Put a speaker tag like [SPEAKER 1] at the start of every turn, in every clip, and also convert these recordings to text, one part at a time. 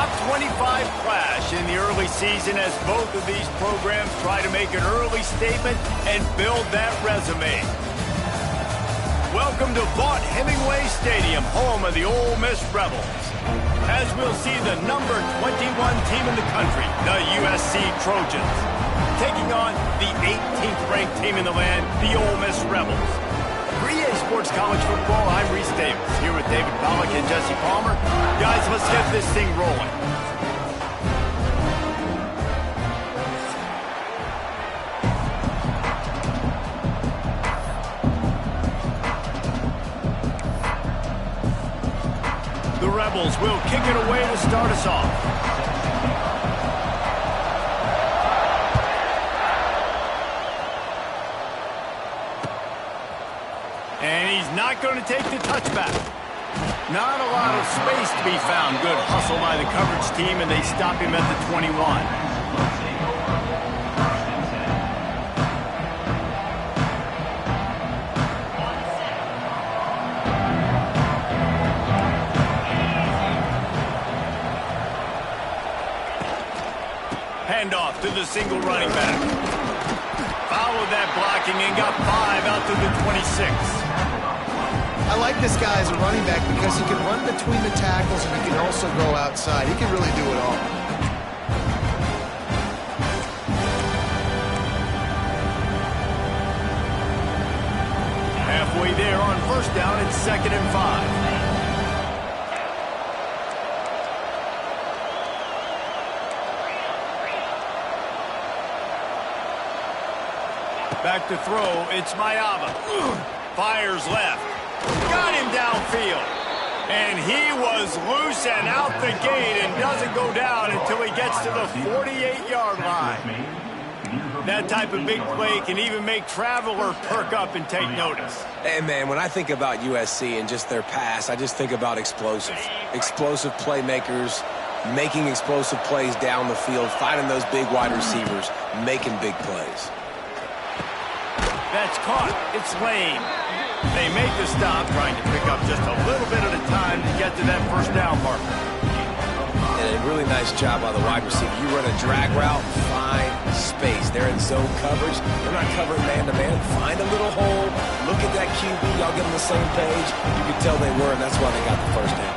[SPEAKER 1] top 25 clash in the early season as both of these programs try to make an early statement and build that resume. Welcome to Vaught-Hemingway Stadium, home of the Ole Miss Rebels. As we'll see the number 21 team in the country, the USC Trojans, taking on the 18th ranked team in the land, the Ole Miss Rebels. For EA Sports College Football, I'm Reese Davis, here with David Pollack and Jesse Palmer. Guys, let's get this thing rolling. The Rebels will kick it away to start us off. And he's not going to take the touchback. Not a lot of space to be found. Good hustle by the coverage team, and they stop him at the 21. Handoff to the single running back. Followed that blocking and got 5 out to the 26.
[SPEAKER 2] I like this guy as a running back because he can run between the tackles and he can also go outside. He can really do it all.
[SPEAKER 1] Halfway there on first down, it's 2nd and 5. Back to throw, it's Mayava. Fires left. Got him downfield. And he was loose and out the gate and doesn't go down until he gets to the 48-yard line. That type of big play can even make Traveler perk up and take notice.
[SPEAKER 3] Hey, man, when I think about USC and just their pass, I just think about explosive. Explosive playmakers, making explosive plays down the field, finding those big wide receivers, making big plays.
[SPEAKER 1] That's caught. It's Lane. They make the stop, trying to pick up just a little bit at a time to get to that first down marker.
[SPEAKER 3] And a really nice job by the wide receiver. You run a drag route, find space. They're in zone coverage. They're not covering man-to-man. Find a little hole. Look at that QB. Y'all get on the same page. You can tell they were, and that's why they got the first down.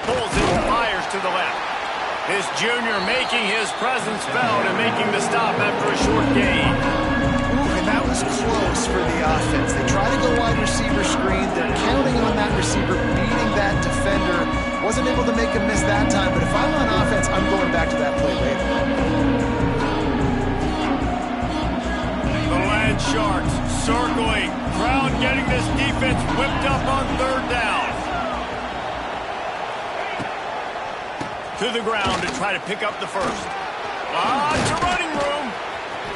[SPEAKER 1] Pulls it and fires to the left. This junior making his presence felt and making the stop after a short gain.
[SPEAKER 2] And that was close for the offense. They try to go wide receiver screen. They're counting on that receiver beating that defender. Wasn't able to make him miss that time, but if I'm on offense, I'm going back to that play later.
[SPEAKER 1] The Land Sharks circling. Crowd getting this defense whipped up on third down. To the ground to try to pick up the first. To running room.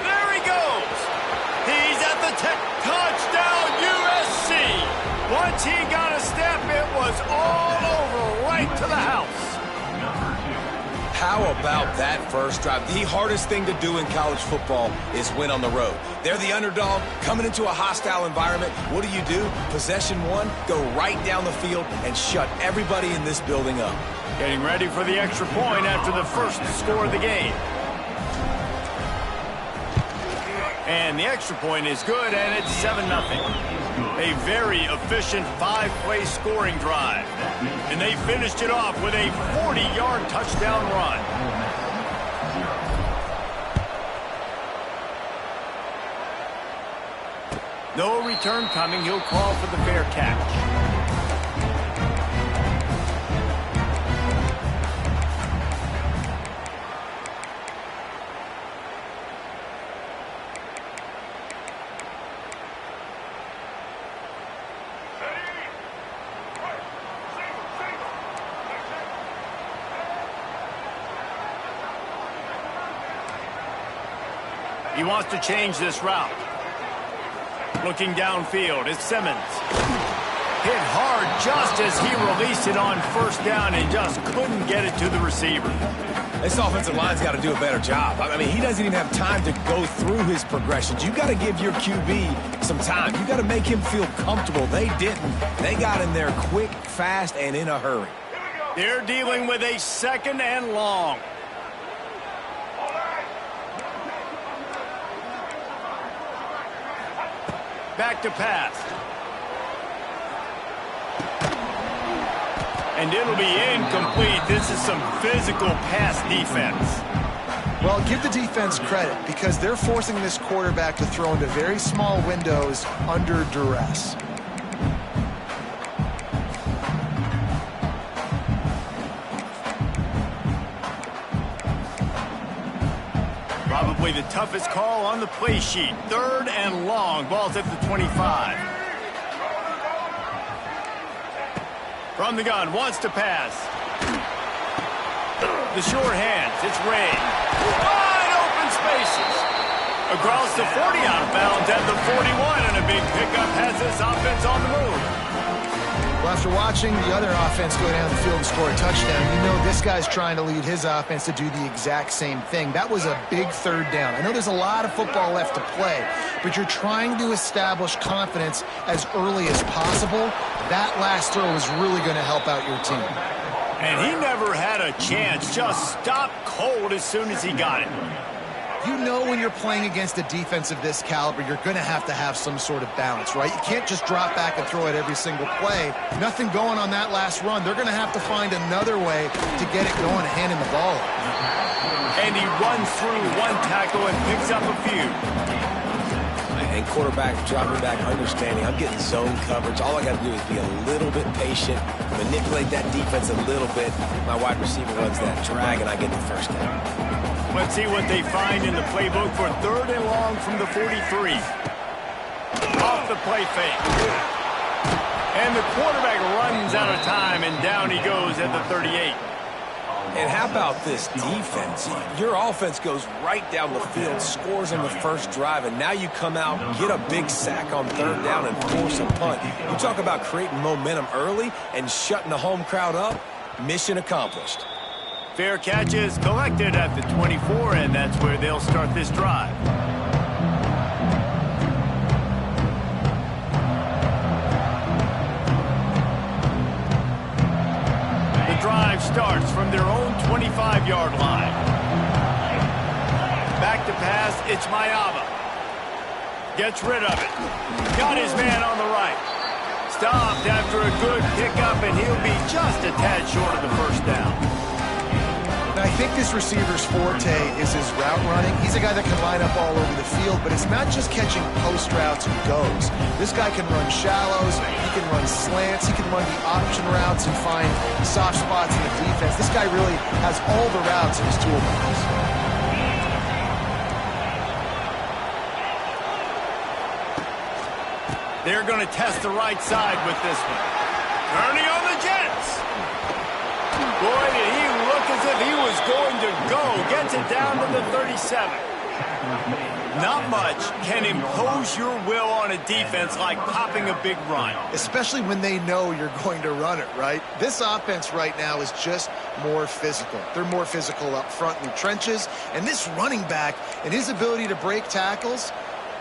[SPEAKER 1] There he goes. He's at the touchdown USC. Once he got a step, it was all over right to the house.
[SPEAKER 3] How about that first drive? The hardest thing to do in college football is win on the road. They're the underdog coming into a hostile environment. What do? Possession one, go right down the field and shut everybody in this building up.
[SPEAKER 1] Getting ready for the extra point after the first score of the game. And the extra point is good, and it's 7-0. A very efficient 5-play scoring drive. And they finished it off with a 40-yard touchdown run. No return coming. He'll call for the fair catch. He wants to change this route. Looking downfield, it's Simmons. Hit hard just as he released it on first down and just couldn't get it to the receiver.
[SPEAKER 3] This offensive line's got to do a better job. I mean, he doesn't even have time to go through his progressions. You got to give your QB some time. You got to make him feel comfortable. They didn't. They got him there quick, fast, and in a hurry.
[SPEAKER 1] They're dealing with a 2nd and long. Back to pass. And it'll be incomplete. This is some physical pass defense.
[SPEAKER 2] Well, give the defense credit because they're forcing this quarterback to throw into very small windows under duress.
[SPEAKER 1] Probably the toughest call on the play sheet. 3rd and long. Ball's at the 25. From the gun, wants to pass. The short hands, it's Ray. Wide open spaces. Across the 40 out of bounds at the 41, and a big pickup has this offense on the move.
[SPEAKER 2] Well, after watching the other offense go down the field and score a touchdown, you know this guy's trying to lead his offense to do the exact same thing. That was a big 3rd down. I know there's a lot of football left to play, but you're trying to establish confidence as early as possible. That last throw is really going to help out your team.
[SPEAKER 1] And he never had a chance. Just stopped cold as soon as he got it.
[SPEAKER 2] You know when you're playing against a defense of this caliber, you're going to have some sort of balance, right? You can't just drop back and throw it every single play. Nothing going on that last run. They're going to have to find another way to get it going and handing the ball.
[SPEAKER 1] And he runs through one tackle and picks up a few.
[SPEAKER 3] And quarterback dropping back, understanding I'm getting zone coverage. All I got to do is be a little bit patient, manipulate that defense a little bit. My wide receiver runs that drag, and I get the first down.
[SPEAKER 1] Let's see what they find in the playbook for 3rd and long from the 43. Off the play fake. And the quarterback runs out of time, and down he goes at the 38.
[SPEAKER 3] And how about this defense? Your offense goes right down the field, scores on the first drive, and now you come out, get a big sack on 3rd down, and force a punt. You talk about creating momentum early and shutting the home crowd up. Mission accomplished.
[SPEAKER 1] Fair catch is collected at the 24, and that's where they'll start this drive. The drive starts from their own 25-yard line. Back to pass, it's Mayava. Gets rid of it. Got his man on the right. Stopped after a good pickup, and he'll be just a tad short of the first down.
[SPEAKER 2] I think this receiver's forte is his route running. He's a guy that can line up all over the field, but it's not just catching post routes and goes. This guy can run shallows, he can run slants, he can run the option routes and find soft spots in the defense. This guy really has all the routes in his toolbox.
[SPEAKER 1] They're going to test the right side with this one. Turning on the Jets. Boy, did he look as if he was going to go. Gets it down to the 37. Not much can impose your will on a defense like popping a big run.
[SPEAKER 2] Especially when they know you're going to run it, right? This offense right now is just more physical. They're more physical up front in the trenches. And this running back and his ability to break tackles,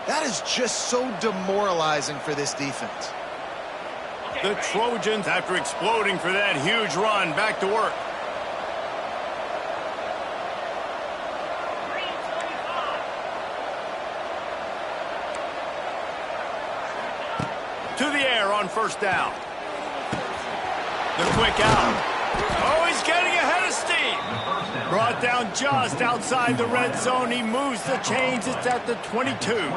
[SPEAKER 2] that is just so demoralizing for this defense.
[SPEAKER 1] The Trojans, after exploding for that huge run, back to work. To the air on first down. The quick out. Oh, he's getting ahead of steam. Brought down just outside the red zone. He moves the chains. It's at the 22.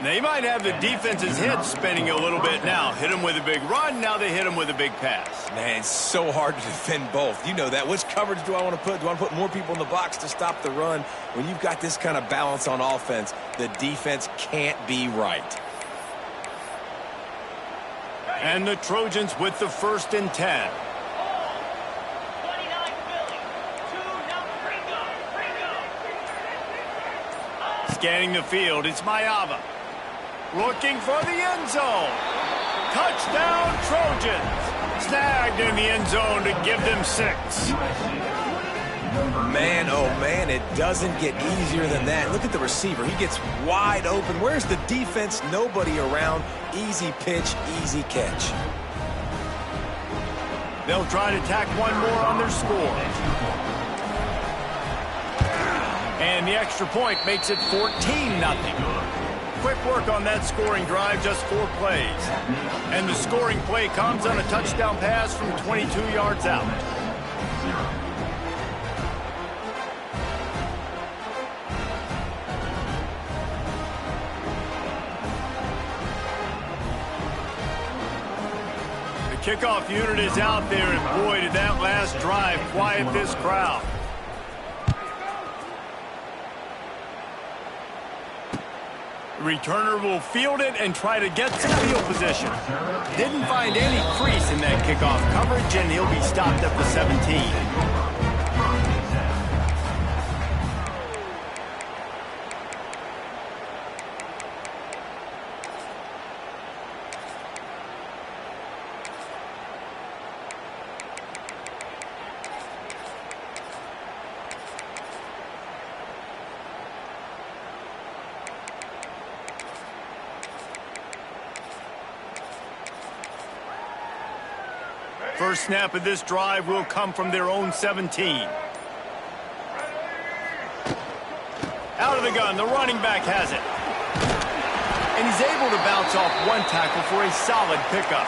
[SPEAKER 1] They might have the defense's head spinning a little bit now. Hit him with a big run. Now they hit him with a big pass.
[SPEAKER 3] Man, it's so hard to defend both. You know that. Which coverage do I want to put? Do I want to put more people in the box to stop the run? When you've got this kind of balance on offense, the defense can't be right.
[SPEAKER 1] And the Trojans with the 1st and 10. Scanning the field, it's Mayava. Looking for the end zone. Touchdown, Trojans. Snagged in the end zone to give them 6.
[SPEAKER 3] Man, oh man, it doesn't get easier than that. Look at the receiver. He gets wide open. Where's the defense? Nobody around. Easy pitch, easy catch.
[SPEAKER 1] They'll try to tack one more on their score. And the extra point makes it 14-0. Quick work on that scoring drive, just 4 plays. And the scoring play comes on a touchdown pass from 22 yards out. The kickoff unit is out there, and boy, did that last drive quiet this crowd. Returner will field it and try to get some field position. Didn't find any crease in that kickoff coverage, and he'll be stopped at the 17. First snap of this drive will come from their own 17. Out of the gun, the running back has it. And he's able to bounce off one tackle for a solid pickup.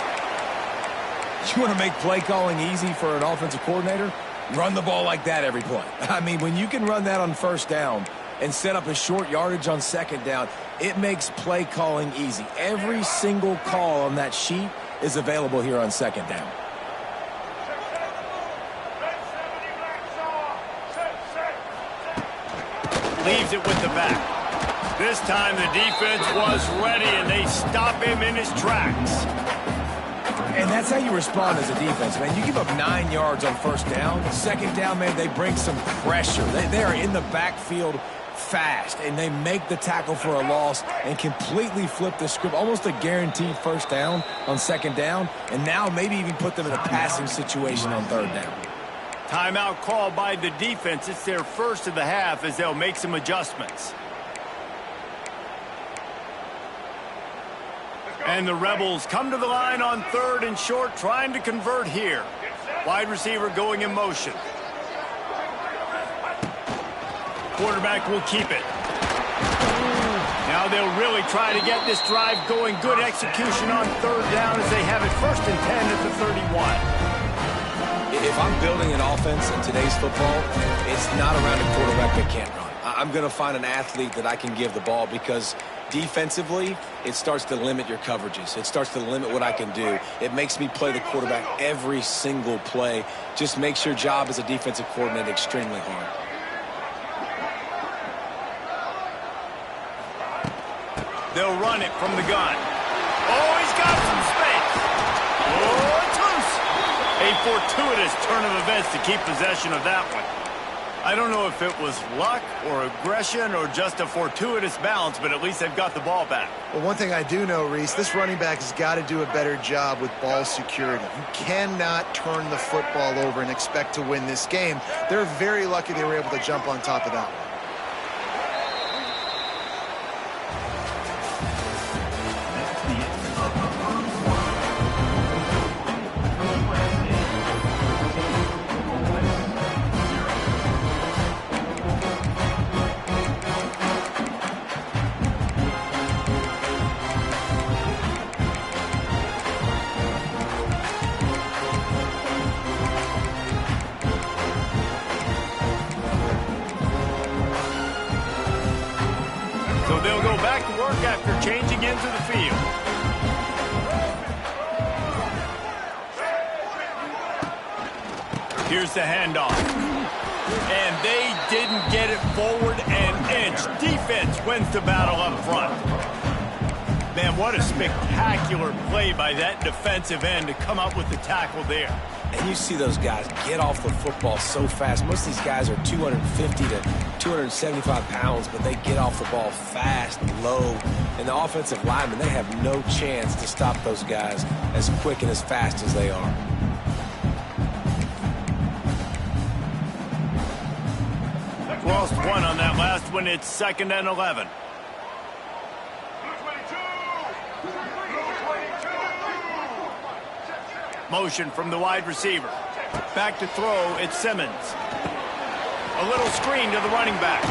[SPEAKER 3] You want to make play calling easy for an offensive coordinator? Run the ball like that every play. I mean, when you can run that on first down and set up a short yardage on second down, it makes play calling easy. Every single call on that sheet is available here on second down.
[SPEAKER 1] Leaves it with the back. This time the defense was ready, and they stop him in his tracks.
[SPEAKER 3] And that's how you respond as a defense, man. You give up 9 yards on first down. Second down, man, they bring some pressure. They are in the backfield fast, and they make the tackle for a loss and completely flip the script. Almost a guaranteed first down on second down, and now maybe even put them in a passing situation on third down.
[SPEAKER 1] Timeout called by the defense. It's their first of the half as they'll make some adjustments. And the Rebels come to the line on 3rd and short, trying to convert here. Wide receiver going in motion. Quarterback will keep it. Now they'll really try to get this drive going. Good execution on 3rd down as they have it 1st and 10 at the 31.
[SPEAKER 3] If I'm building an offense in today's football, it's not around a quarterback that can't run. I'm going to find an athlete that I can give the ball, because defensively, it starts to limit your coverages. It starts to limit what I can do. It makes me play the quarterback every single play. Just makes your job as a defensive coordinator extremely hard.
[SPEAKER 1] They'll run it from the gun. Oh, he's got some space. Oh, it's loose. A fortuitous turn of events to keep possession of that one. I don't know if it was luck or aggression or just a fortuitous bounce, but at least they've got the ball back.
[SPEAKER 2] Well, one thing I do know, Reese, this running back has got to do a better job with ball security. You cannot turn the football over and expect to win this game. They're very lucky they were able to jump on top of that one.
[SPEAKER 1] So they'll go back to work after changing into the field. Here's the handoff. And they didn't get it forward an inch. Defense wins the battle up front. Man, what a spectacular play by that defensive end to come up with the tackle there.
[SPEAKER 3] And you see those guys get off the football so fast. Most of these guys are 250 to 275 pounds, but they get off the ball fast and low. And the offensive linemen, they have no chance to stop those guys as quick and as fast as they are.
[SPEAKER 1] Lost one on that last one. It's 2nd and 11. Motion from the wide receiver. Back to throw, it's Simmons. A little screen to the running back.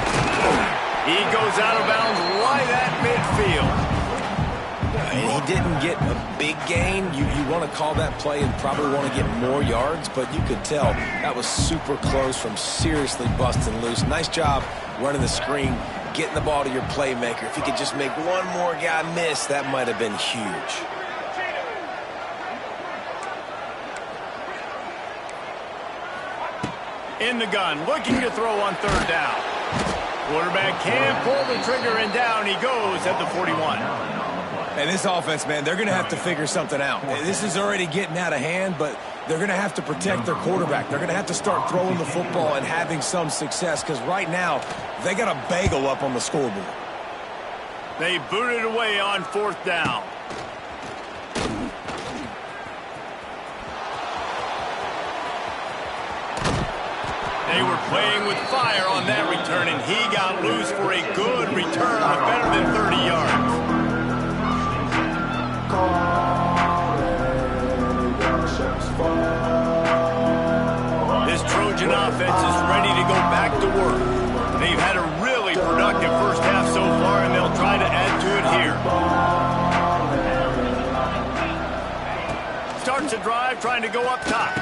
[SPEAKER 1] He goes out of bounds right at midfield.
[SPEAKER 3] And he didn't get a big gain. You want to call that play and probably want to get more yards, but you could tell that was super close from seriously busting loose. Nice job running the screen, getting the ball to your playmaker. If you could just make one more guy miss, that might have been huge.
[SPEAKER 1] In the gun, looking to throw on 3rd down. Quarterback can't pull the trigger, and down he goes at the 41.
[SPEAKER 3] And this offense, man, they're going to have to figure something out. This is already getting out of hand, but they're going to have to protect their quarterback. They're going to have to start throwing the football and having some success, because right now they got a bagel up on the scoreboard.
[SPEAKER 1] They boot it away on 4th down. They were playing with fire on that return, and he got loose for a good return of better than 30 yards. This Trojan offense is ready to go back to work. They've had a really productive first half so far, and they'll try to add to it here. Starts a drive, trying to go up top.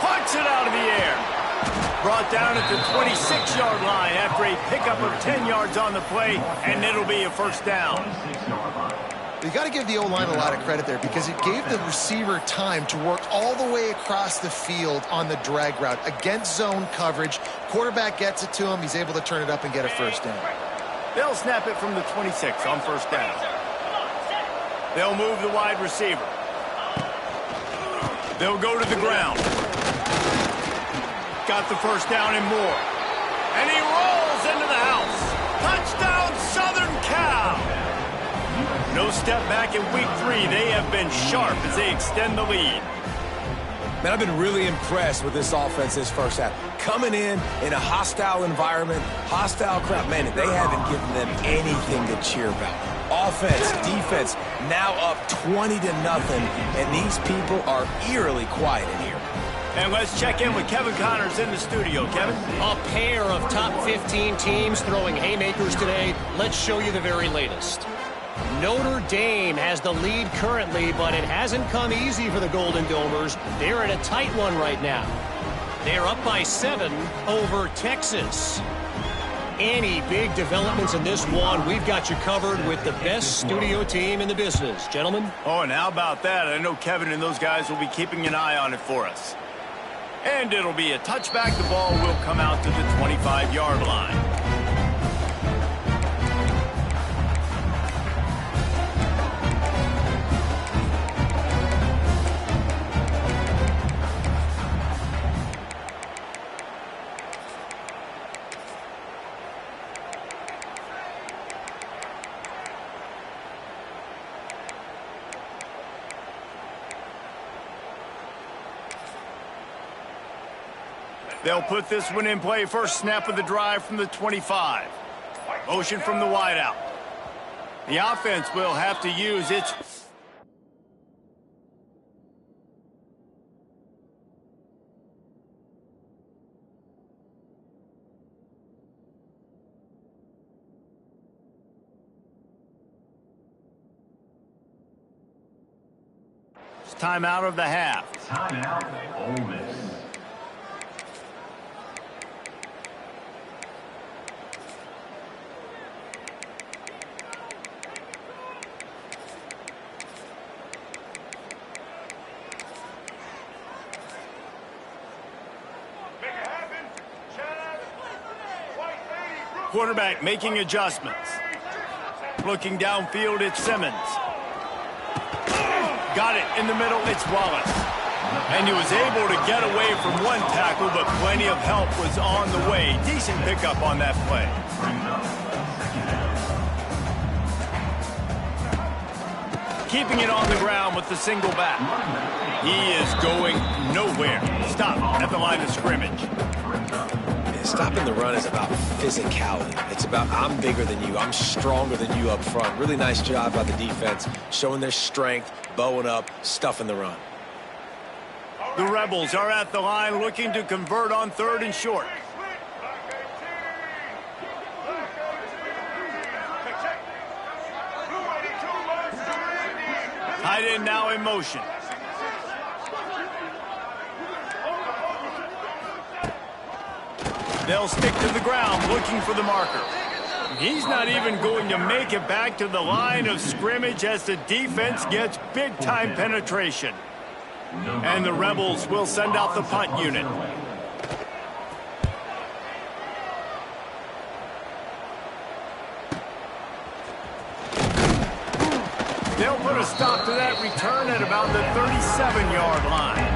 [SPEAKER 1] Puncks it out of the air. Brought down at the 26-yard line after a pickup of 10 yards on the play, and it'll be a 1st down.
[SPEAKER 2] You got to give the O-line a lot of credit there, because it gave the receiver time to work all the way across the field on the drag route against zone coverage. Quarterback gets it to him. He's able to turn it up and get a 1st down.
[SPEAKER 1] They'll snap it from the 26 on 1st down. They'll move the wide receiver. They'll go to the ground. Got the 1st down and more. And he rolls into the house. Touchdown, Southern Cal. No step back in week 3. They have been sharp as they extend the lead.
[SPEAKER 3] Man, I've been really impressed with this offense this first half. Coming in a hostile environment, hostile crowd, man, they haven't given them anything to cheer about. Offense, defense, now up 20-0, and these people are eerily quiet in here.
[SPEAKER 1] And let's check in with Kevin Connors in the studio. Kevin?
[SPEAKER 4] A pair of top 15 teams throwing haymakers today. Let's show you the very latest. Notre Dame has the lead currently, but it hasn't come easy for the Golden Domers. They're in a tight one right now. They're up by 7 over Texas. Any big developments in this one, we've got you covered with the best studio team in the business. Gentlemen?
[SPEAKER 1] Oh, and how about that? I know Kevin and those guys will be keeping an eye on it for us. And it'll be a touchback. The ball will come out to the 25-yard line. They'll put this one in play. First snap of the drive from the 25. Motion from the wideout. The offense will have to use its... Timeout of the half.
[SPEAKER 5] Timeout, Ole Miss.
[SPEAKER 1] Quarterback making adjustments. Looking downfield, it's Simmons. Got it in the middle, it's Wallace. And he was able to get away from one tackle, but plenty of help was on the way. Decent pickup on that play. Keeping it on the ground with the single back. He is going nowhere. Stop at the line of scrimmage.
[SPEAKER 3] Stopping the run is about physicality. It's about I'm bigger than you. I'm stronger than you up front. Really nice job by the defense, showing their strength, bowing up, stuffing the run.
[SPEAKER 1] The Rebels are at the line looking to convert on 3rd and short. Tight end now in motion. They'll stick to the ground looking for the marker. He's not even going to make it back to the line of scrimmage as the defense gets big-time penetration. And the Rebels will send out the punt unit. They'll put a stop to that return at about the 37-yard line.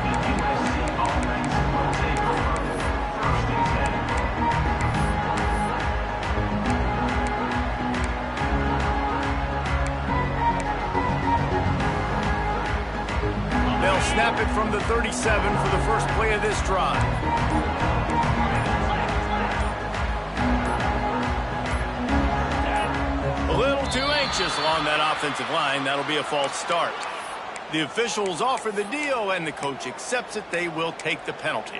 [SPEAKER 1] They'll snap it from the 37 for the first play of this drive. A little too anxious along that offensive line. That'll be a false start. The officials offer the deal, and the coach accepts it. They will take the penalty.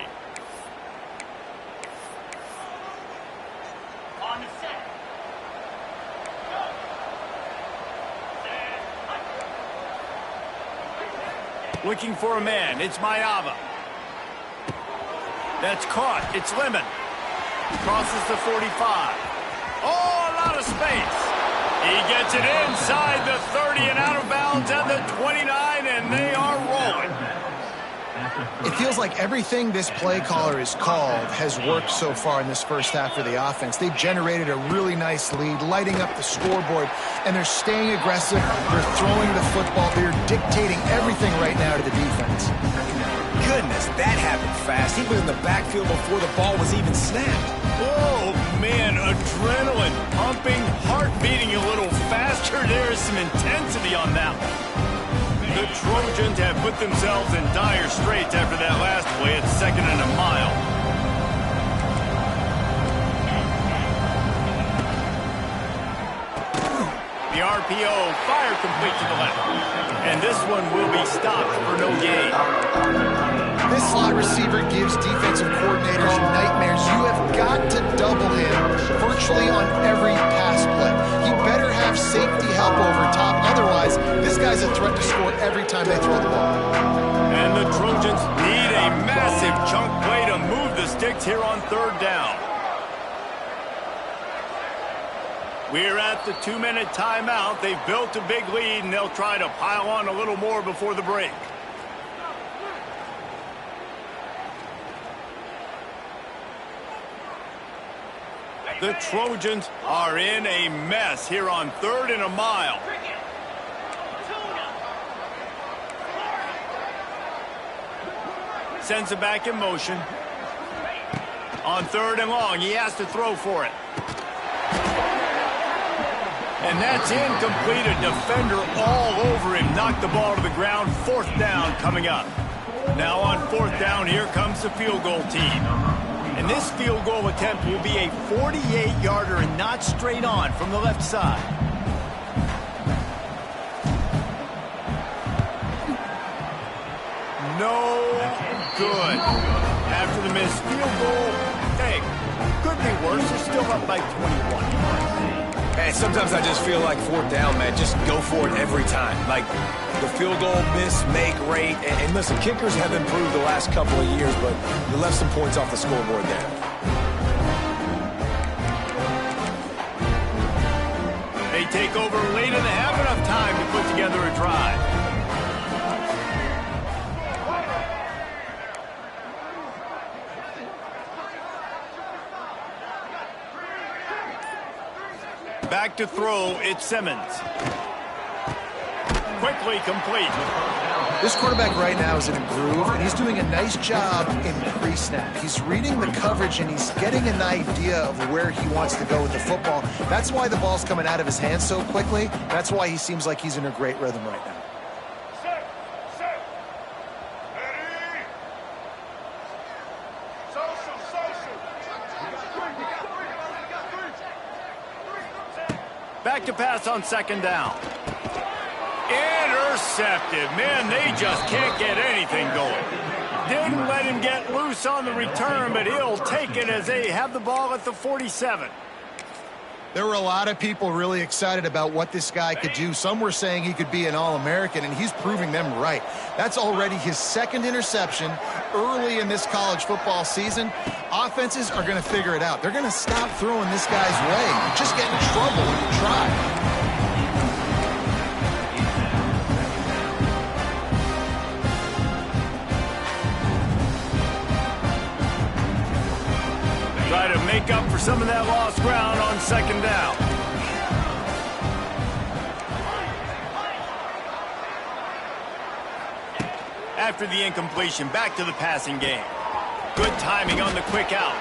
[SPEAKER 1] Looking for a man. It's Mayava. That's caught. It's Lemon. Crosses the 45. Oh, a lot of space. He gets it inside the 30 and out of bounds at the 29, and they are rolling.
[SPEAKER 2] It feels like everything this play caller has called has worked so far in this first half for the offense. They've generated a really nice lead, lighting up the scoreboard, and they're staying aggressive. They're throwing the football. They're dictating everything right now to the defense.
[SPEAKER 3] Goodness, that happened fast. He was in the backfield before the ball was even snapped.
[SPEAKER 1] Oh, man, adrenaline pumping, heart beating a little faster. There is some intensity on that one. The Trojans have put themselves in dire straits after that last play at 2nd and a mile. The RPO, fire complete to the left. And this one will be stopped for no gain.
[SPEAKER 2] This slot receiver gives defensive coordinators nightmares. You have got to double him virtually on every pass play. He better have safety help over top. Otherwise, this guy's a threat to score every time they throw the ball.
[SPEAKER 1] And the Trojans need a massive chunk play to move the sticks here on 3rd down. We're at the 2-minute timeout. They've built a big lead, and they'll try to pile on a little more before the break. The Trojans are in a mess here on 3rd and a mile. Sends it back in motion. On 3rd and long, he has to throw for it. And that's incomplete. A defender all over him. Knocked the ball to the ground. 4th down coming up. Now on 4th down, here comes the field goal team. And this field goal attempt will be a 48-yarder and not straight on from the left side. No good. After the missed field goal, hey, could be worse. They're still up by 21.
[SPEAKER 3] Man, sometimes I just feel like 4th down, man. Just go for it every time. Like the field goal miss, make rate. And listen, kickers have improved the last couple of years, but you left some points off the scoreboard there.
[SPEAKER 1] They take over late and they have enough time to put together a drive. Back to throw, it's Simmons. Quickly complete.
[SPEAKER 2] This quarterback right now is in a groove, and he's doing a nice job in pre-snap. He's reading the coverage, and he's getting an idea of where he wants to go with the football. That's why the ball's coming out of his hands so quickly. That's why he seems like he's in a great rhythm right now.
[SPEAKER 1] Back to pass on second down. Intercepted. Man, they just can't get anything going. Didn't let him get loose on the return, but he'll take it as they have the ball at the 47.
[SPEAKER 2] There were a lot of people really excited about what this guy could do. Some were saying he could be an All-American, and he's proving them right. That's already his second interception early in this college football season. Offenses are going to figure it out. They're going to stop throwing this guy's way. You just get in trouble when you try.
[SPEAKER 1] Try to make up for some of that lost ground on second down. After the incompletion, back to the passing game. Good timing on the quick out.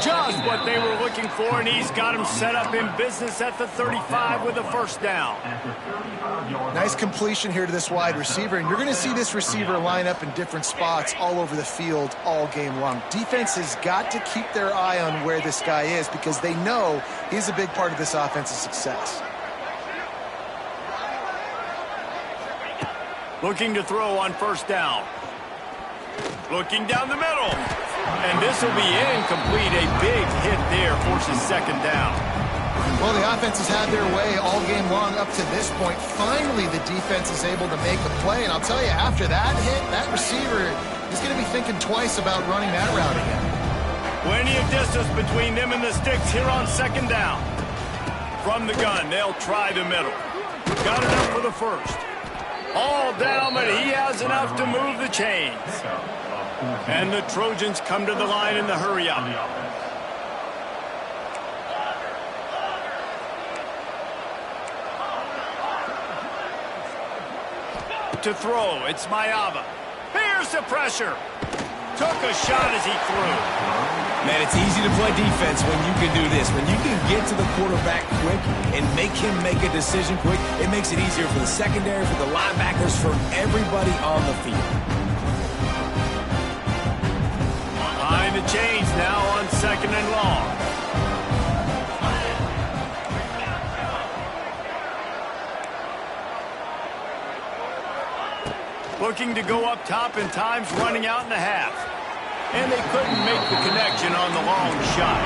[SPEAKER 1] Just what they were looking for, and he's got him set up in business at the 35 with a first down.
[SPEAKER 2] Nice completion here to this wide receiver, and you're going to see this receiver line up in different spots all over the field all game long. Defense has got to keep their eye on where this guy is because they know he's a big part of this offense's success.
[SPEAKER 1] Looking to throw on first down. Looking down the middle. And this will be incomplete. A big hit there forces second down.
[SPEAKER 2] Well, the offense has had their way all game long up to this point. Finally, the defense is able to make a play. And I'll tell you, after that hit, that receiver is going to be thinking twice about running that route again.
[SPEAKER 1] Plenty of distance between them and the sticks here on second down. From the gun, they'll try the middle. Got it up for the first. All down, but he has enough to move the chains. And the Trojans come to the line in the hurry-up. To throw, it's Mayava. Here's the pressure. Took a shot as he threw.
[SPEAKER 3] Man, it's easy to play defense when you can do this. When you can get to the quarterback quick and make him make a decision quick, it makes it easier for the secondary, for the linebackers, for everybody on the field.
[SPEAKER 1] Behind the chains now on second and long. Looking to go up top, and time's running out in the half. And they couldn't make the connection on the long shot.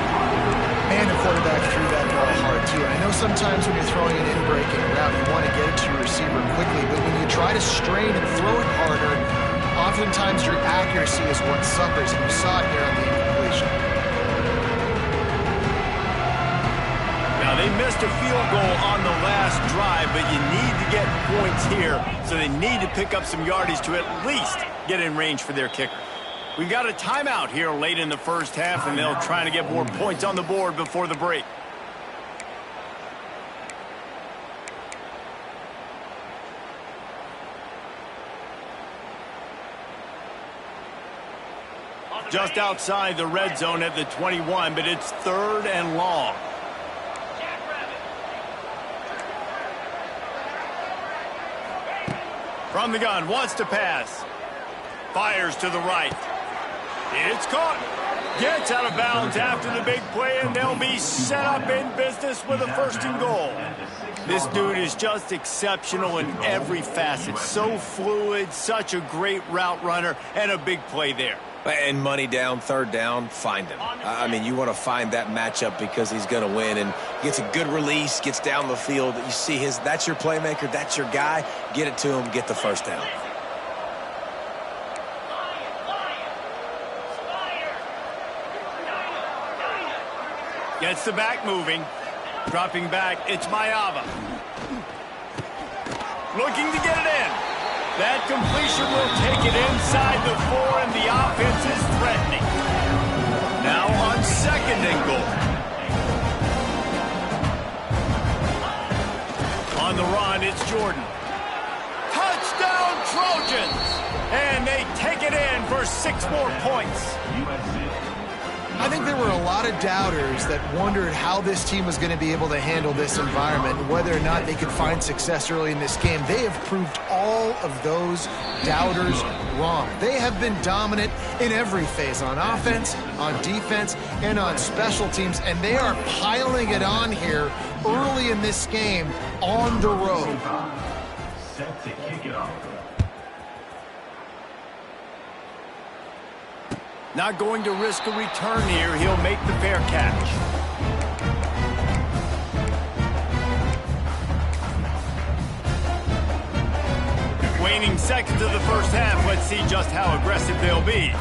[SPEAKER 2] And the quarterback threw that ball hard, too. I know sometimes when you're throwing an in-breaking route, you want to get it to your receiver quickly, but when you try to strain and throw it harder, oftentimes your accuracy is what suffers, and you saw it here on the incompletion.
[SPEAKER 1] Now, they missed a field goal on the last drive, but you need to get points here, so they need to pick up some yardage to at least get in range for their kicker. We've got a timeout here late in the first half, and they'll try to get more points on the board before the break. Just outside the red zone at the 21, but it's third and long. From the gun, wants to pass. Fires to the right. It's caught. Gets out of bounds after the big play, and they'll be set up in business with a first and goal. This dude is just exceptional in every facet. So fluid, such a great route runner, and a big play there.
[SPEAKER 3] And money down, third down, find him. I mean, you want to find that matchup because he's going to win, and gets a good release, gets down the field. You see that's your playmaker, that's your guy. Get it to him, get the first down.
[SPEAKER 1] Gets the back moving. Dropping back, it's Mayava. Looking to get it in. That completion will take it inside the 4, and the offense is threatening. Now on second and goal. On the run, it's Jordan. Touchdown, Trojans! it in for 6 more points.
[SPEAKER 2] I think there were a lot of doubters that wondered how this team was going to be able to handle this environment and whether or not they could find success early in this game. They have proved all of those doubters wrong. They have been dominant in every phase, on offense, on defense, and on special teams, and they are piling it on here early in this game on the road.
[SPEAKER 5] Set to kick it off.
[SPEAKER 1] Not going to risk a return here. He'll make the fair catch. Waning seconds of the first half. Let's see just how aggressive they'll be.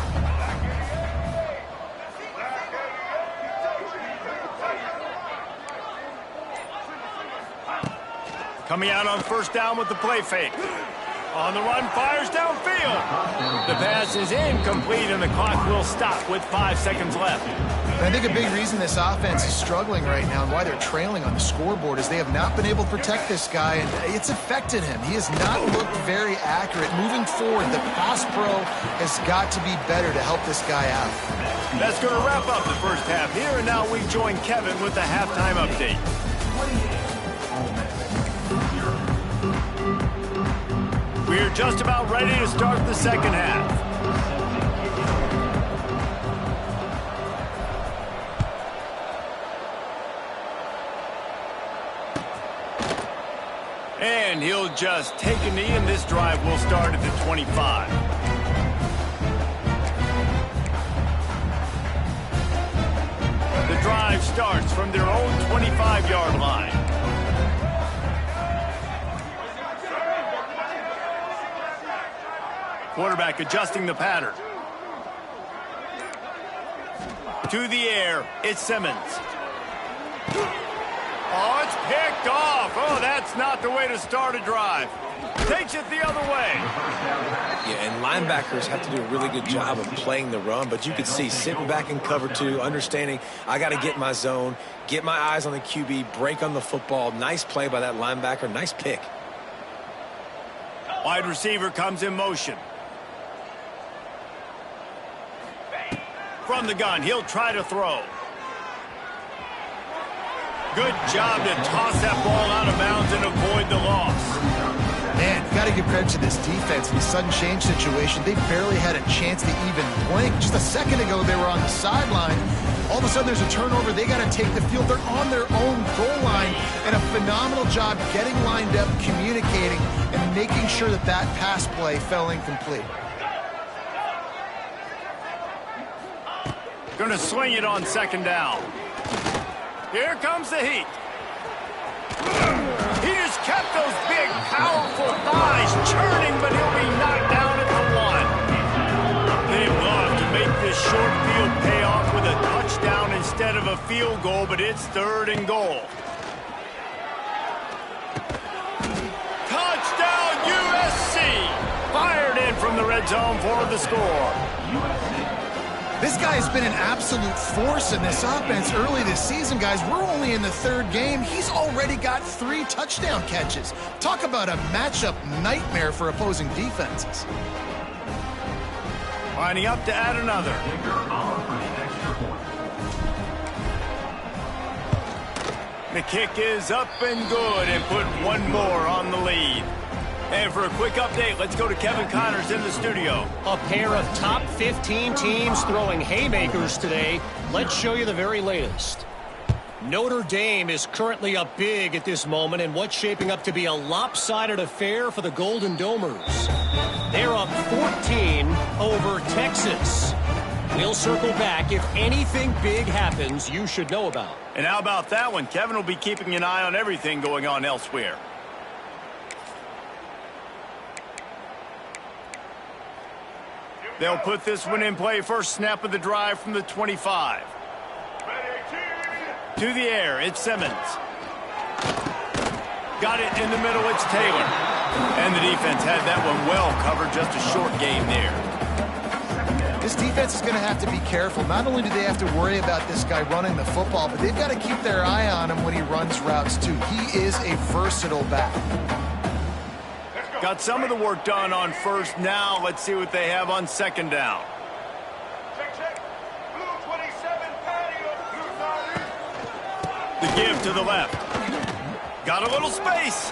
[SPEAKER 1] Coming out on first down with the play fake. On the run, fires downfield. The pass is incomplete, and the clock will stop with 5 seconds left.
[SPEAKER 2] I think a big reason this offense is struggling right now and why they're trailing on the scoreboard is they have not been able to protect this guy, and it's affected him. He has not looked very accurate. Moving forward, the pass pro has got to be better to help this guy out.
[SPEAKER 1] That's going to wrap up the first half here, and now we join Kevin with the halftime update. We're just about ready to start the second half. And he'll just take a knee, and this drive will start at the 25. The drive starts from their own 25-yard line. Quarterback adjusting the pattern. To the air, it's Simmons. Oh, it's picked off. Oh, that's not the way to start a drive. Takes it the other way.
[SPEAKER 3] Yeah, and linebackers have to do a really good job of playing the run, but you can see sitting back in cover 2, understanding I got to get my zone, get my eyes on the QB, break on the football. Nice play by that linebacker. Nice pick.
[SPEAKER 1] Wide receiver comes in motion. From the gun, he'll try to throw. Good job to toss that ball out of bounds and avoid the loss.
[SPEAKER 2] Man, you got to give credit to this defense. In the sudden change situation, they barely had a chance to even blink. Just a second ago, they were on the sideline. All of a sudden, there's a turnover. They got to take the field. They're on their own goal line, and a phenomenal job getting lined up, communicating, and making sure that that pass play fell incomplete.
[SPEAKER 1] Going to swing it on second down. Here comes the heat. He just kept those big, powerful thighs churning, but he'll be knocked down at the 1. They'd love to make this short field pay off with a touchdown instead of a field goal, but it's 3rd and goal. Touchdown, USC! Fired in from the red zone for the score.
[SPEAKER 2] This guy has been an absolute force in this offense early this season, guys. We're only in the 3rd game. He's already got 3 touchdown catches. Talk about a matchup nightmare for opposing defenses.
[SPEAKER 1] Lining up to add another. The kick is up and good, and put 1 more on the lead. And for a quick update, let's go to Kevin Connors in the studio.
[SPEAKER 4] A pair of top 15 teams throwing haymakers today. Let's show you the very latest. Notre Dame is currently up big at this moment in what's shaping up to be a lopsided affair for the Golden Domers. They're up 14 over Texas. We'll circle back if anything big happens you should know about.
[SPEAKER 1] And how about that one? Kevin will be keeping an eye on everything going on elsewhere. They'll put this one in play. First snap of the drive from the 25. To the air, it's Simmons. Got it in the middle, it's Taylor. And the defense had that one well covered, just a short gain there.
[SPEAKER 2] This defense is going to have to be careful. Not only do they have to worry about this guy running the football, but they've got to keep their eye on him when he runs routes too. He is a versatile back.
[SPEAKER 1] Got some of the work done on first. Now let's see what they have on second down.
[SPEAKER 5] Blue 27, patio, blue 30.
[SPEAKER 1] The give to the left. Got a little space.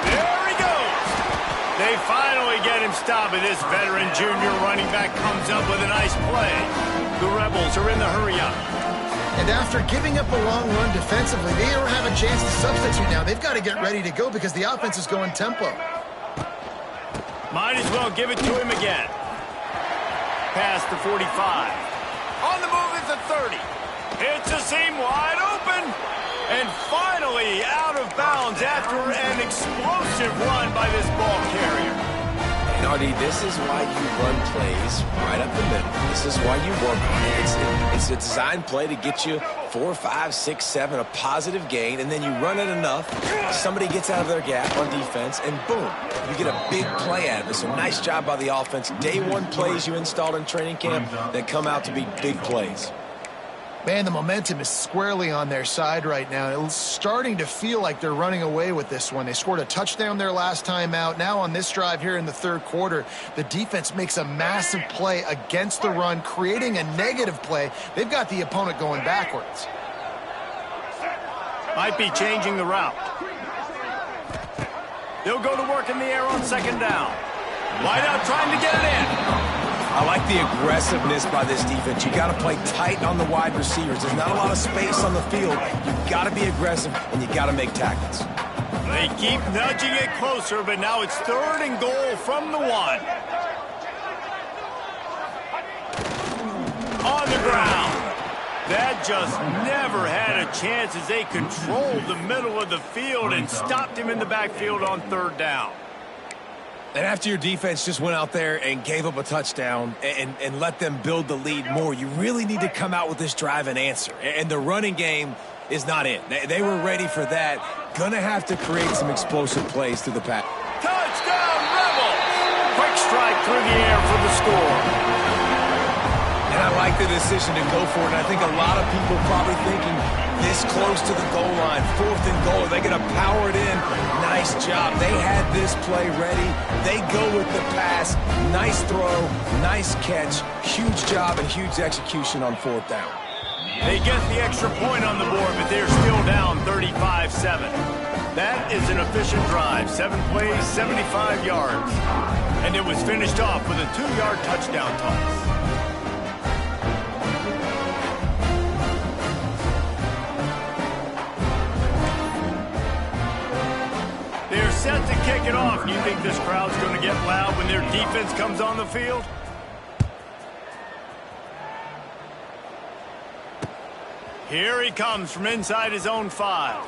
[SPEAKER 1] There he goes. They finally get him stopped, and this veteran junior running back comes up with a nice play. The Rebels are in the hurry-up.
[SPEAKER 2] And after giving up a long run defensively, they don't have a chance to substitute now. They've got to get ready to go because the offense is going tempo.
[SPEAKER 1] Might as well give it to him again. Past the 45. On the move at the 30. It's a seam wide open. And finally out of bounds after an explosive run by this ball carrier.
[SPEAKER 3] And RD, this is why you run plays right up the middle. This is why you work on it. It's a design play to get you 4, 5, 6, 7, a positive gain, and then you run it enough, somebody gets out of their gap on defense, and boom, you get a big play out of it. So nice job by the offense. Day one plays you installed in training camp that come out to be big plays.
[SPEAKER 2] Man, the momentum is squarely on their side right now. It's starting to feel like they're running away with this one. They scored a touchdown their last time out. Now on this drive here in the third quarter, the defense makes a massive play against the run, creating a negative play. They've got the opponent going backwards.
[SPEAKER 1] Might be changing the route. They'll go to work in the air on second down. Wide out trying to get it in.
[SPEAKER 3] I like the aggressiveness by this defense. You got to play tight on the wide receivers. There's not a lot of space on the field. You've got to be aggressive, and you got to make tackles.
[SPEAKER 1] They keep nudging it closer, but now it's third and goal from the 1. On the ground. That just never had a chance as they controlled the middle of the field and stopped him in the backfield on third down.
[SPEAKER 3] And after your defense just went out there and gave up a touchdown and let them build the lead more, you really need to come out with this drive and answer. And the running game is not in. They were ready for that. Gonna have to create some explosive plays through the pass.
[SPEAKER 1] Touchdown, Rebels! Quick strike through the air for the score.
[SPEAKER 3] And I like the decision to go for it. And I think a lot of people probably thinking this close to the goal line, 4th and goal. Are they going to power it in? Nice job. They had this play ready. They go with the pass. Nice throw, nice catch. Huge job and huge execution on 4th down.
[SPEAKER 1] They get the extra point on the board, but they're still down 35-7. That is an efficient drive. 7 plays, 75 yards. And it was finished off with a 2-yard touchdown toss. They're set to kick it off. Do you think this crowd's going to get loud when their defense comes on the field? Here he comes from inside his own 5.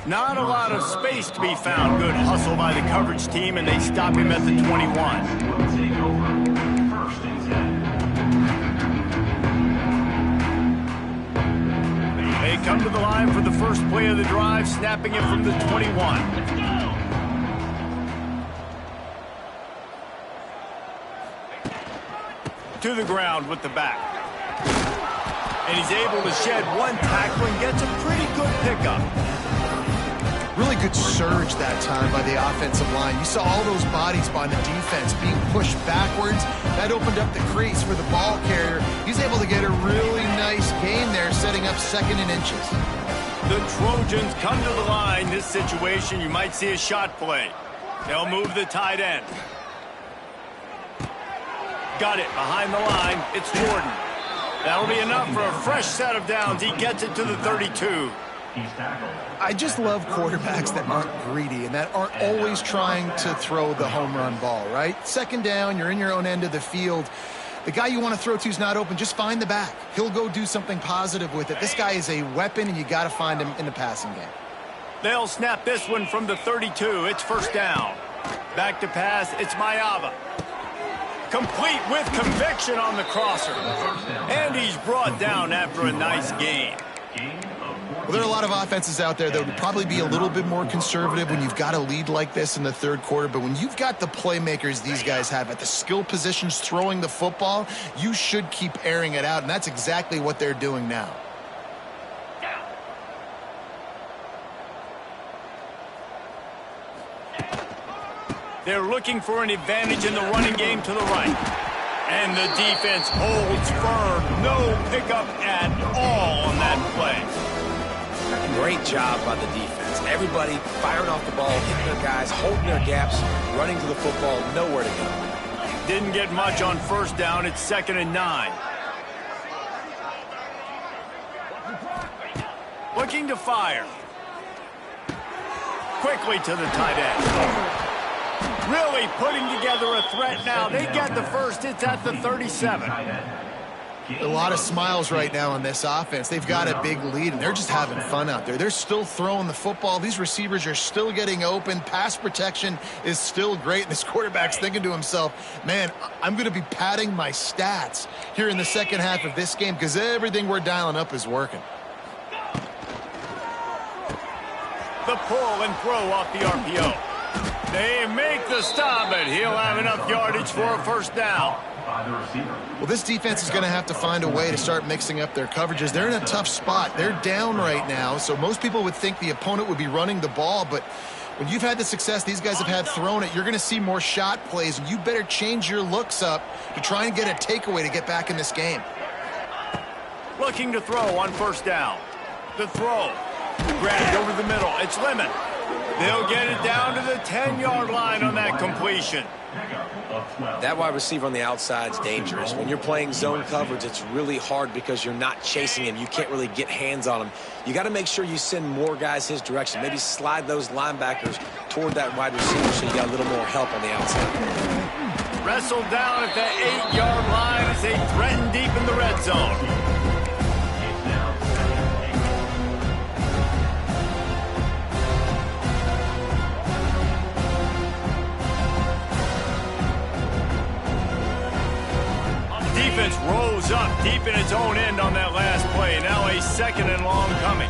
[SPEAKER 1] Not a lot of space to be found. Good hustle by the coverage team, and they stop him at the 21.
[SPEAKER 5] Will take over. First and 10.
[SPEAKER 1] They come to the line for the first play of the drive, snapping it from the 21. To the ground with the back. And he's able to shed one tackle and gets a pretty good pickup.
[SPEAKER 2] Really good surge that time by the offensive line. You saw all those bodies by the defense being pushed backwards. That opened up the crease for the ball carrier. He's able to get a really nice gain there, setting up 2nd and inches.
[SPEAKER 1] The Trojans come to the line. This situation, you might see a shot play. They'll move the tight end. Got it behind the line. It's Jordan. That'll be enough for a fresh set of downs. He gets it to the 32.
[SPEAKER 2] I just love quarterbacks that aren't greedy and that aren't always trying to throw the home run ball, right? 2nd down, you're in your own end of the field. The guy you want to throw to is not open. Just find the back. He'll go do something positive with it. This guy is a weapon, and you got to find him in the passing game.
[SPEAKER 1] They'll snap this one from the 32. It's first down. Back to pass. It's Mayava. Complete with conviction on the crosser. And he's brought down after a nice gain.
[SPEAKER 2] Well, there are a lot of offenses out there that would probably be a little bit more conservative when you've got a lead like this in the third quarter. But when you've got the playmakers these guys have at the skill positions throwing the football, you should keep airing it out. And that's exactly what they're doing now.
[SPEAKER 1] They're looking for an advantage in the running game to the right. And the defense holds firm. No pickup at all on that play.
[SPEAKER 3] Great job by the defense. Everybody firing off the ball, hitting their guys, holding their gaps, running to the football, nowhere to go.
[SPEAKER 1] Didn't get much on first down. It's 2nd and 9. Looking to fire. Quickly to the tight end. Really putting together a threat now. They get the first. It's at the 37.
[SPEAKER 2] A lot of smiles right now on this offense. They've got a big lead, and they're just having fun out there. They're still throwing the football. These receivers are still getting open. Pass protection is still great, and this quarterback's thinking to himself, man, I'm going to be padding my stats here in the second half of this game because everything we're dialing up is working.
[SPEAKER 1] The pull and throw off the RPO. They make the stop, and he'll have enough yardage for a first down.
[SPEAKER 2] Well, this defense is going to have to find a way to start mixing up their coverages. They're in a tough spot. They're down right now, so most people would think the opponent would be running the ball, but when you've had the success these guys have had throwing it, you're going to see more shot plays, and you better change your looks up to try and get a takeaway to get back in this game.
[SPEAKER 1] Looking to throw on first down. The throw. Grabbed over the middle. It's Lemon. They'll get it down to the 10-yard line on that completion.
[SPEAKER 3] That wide receiver on the outside is dangerous. When you're playing zone coverage, it's really hard because you're not chasing him. You can't really get hands on him. You got to make sure you send more guys his direction. Maybe slide those linebackers toward that wide receiver so you got a little more help on the outside.
[SPEAKER 1] Wrestled down at the 8-yard line as they threaten deep in the red zone. Defense rose up deep in its own end on that last play. Now a 2nd and long coming.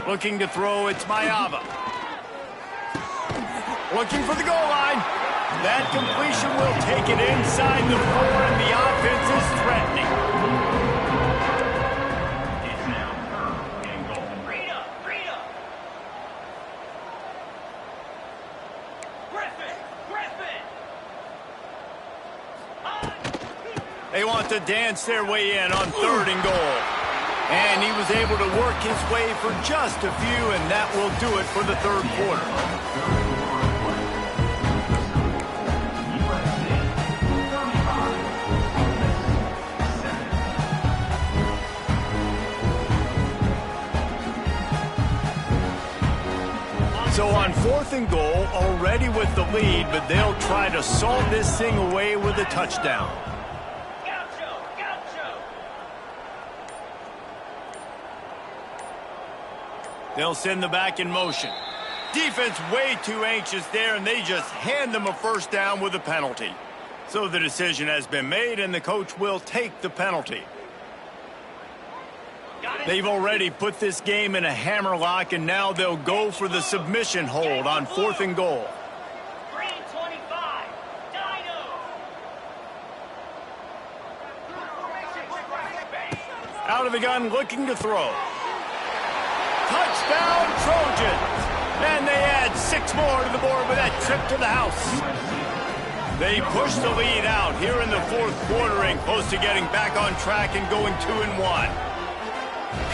[SPEAKER 1] Looking to throw, it's Mayava. Looking for the goal line. That completion will take it inside the 4, and the offense is threatening. They want to dance their way in on 3rd and goal. And he was able to work his way for just a few, and that will do it for the 3rd quarter. So on 4th and goal, already with the lead, but they'll try to salt this thing away with a touchdown. They'll send the back in motion. Defense way too anxious there, and they just hand them a first down with a penalty. So the decision has been made, and the coach will take the penalty. They've already put this game in a hammerlock, and now they'll go for the submission hold on 4th and goal. Out of the gun, looking to throw. Touchdown, Trojans! And they add 6 more to the board with that trip to the house. They push the lead out here in the 4th quarter and close to getting back on track and going 2-1.